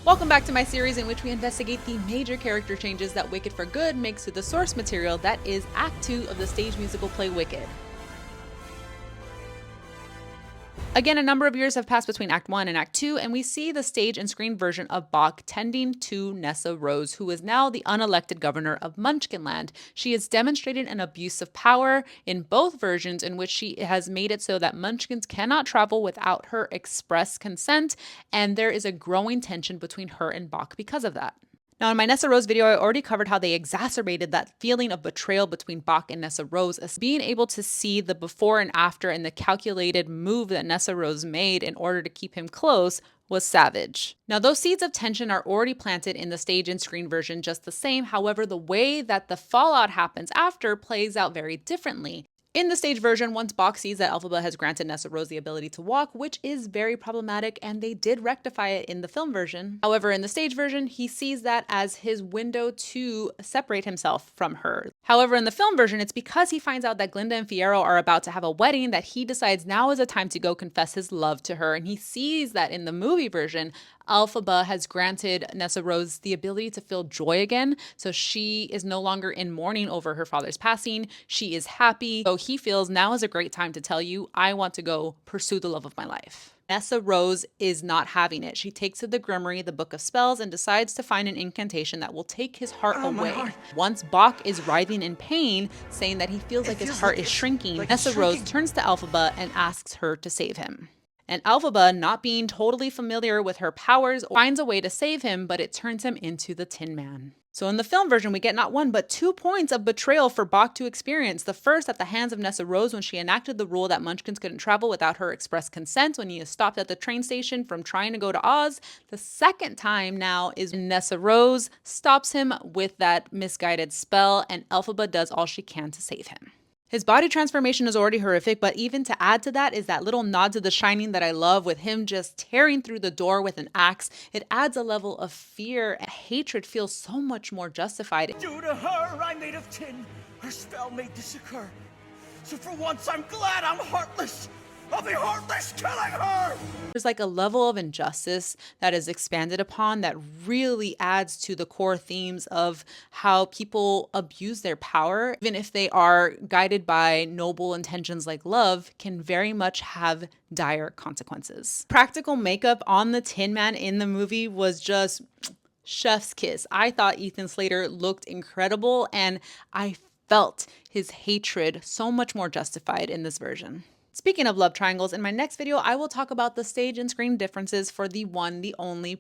Welcome back to my series in which we investigate the major character changes that Wicked for Good makes to the source material that is Act 2 of the stage musical play Wicked. Again, a number of years have passed between Act 1 and Act 2, and we see the stage and screen version of Bach tending to Nessa Rose, who is now the unelected governor of Munchkinland. She has demonstrated an abuse of power in both versions, in which she has made it so that Munchkins cannot travel without her express consent, and there is a growing tension between her and Bach because of that. Now, in my Nessa Rose video, I already covered how they exacerbated that feeling of betrayal between Bach and Nessa Rose, as being able to see the before and after and the calculated move that Nessa Rose made in order to keep him close was savage. Now, those seeds of tension are already planted in the stage and screen version just the same. However, the way that the fallout happens after plays out very differently. In the stage version, once Bach sees that Elphaba has granted Nessa Rose the ability to walk, which is very problematic, and they did rectify it in the film version. However, in the stage version, he sees that as his window to separate himself from her. However, in the film version, it's because he finds out that Glinda and Fiyero are about to have a wedding that he decides now is a time to go confess his love to her, and he sees that in the movie version, Elphaba has granted Nessa Rose the ability to feel joy again, so she is no longer in mourning over her father's passing. She is happy. So he feels now is a great time to tell you, I want to go pursue the love of my life. Nessa Rose is not having it. She takes to the Grimoire, the Book of Spells, and decides to find an incantation that will take his heart away. Once Bach is writhing in pain, saying that he feels like his heart is shrinking, Nessa Rose turns to Elphaba and asks her to save him. And Elphaba, not being totally familiar with her powers, finds a way to save him, but it turns him into the Tin Man. So in the film version, we get not 1, but 2 points of betrayal for Bach to experience. The first at the hands of Nessa Rose when she enacted the rule that Munchkins couldn't travel without her express consent when he is stopped at the train station from trying to go to Oz. The second time now is when Nessa Rose stops him with that misguided spell, and Elphaba does all she can to save him. His body transformation is already horrific, but even to add to that is that little nod to The Shining that I love, with him just tearing through the door with an axe. It adds a level of fear and hatred feels so much more justified. Due to her, I'm made of tin. Her spell made this occur. So for once, I'm glad I'm heartless. I'll be heartless killing her! There's like a level of injustice that is expanded upon that really adds to the core themes of how people abuse their power, even if they are guided by noble intentions like love, can very much have dire consequences. Practical makeup on the Tin Man in the movie was just chef's kiss. I thought Ethan Slater looked incredible, and I felt his hatred so much more justified in this version. Speaking of love triangles, in my next video, I will talk about the stage and screen differences for the one, the only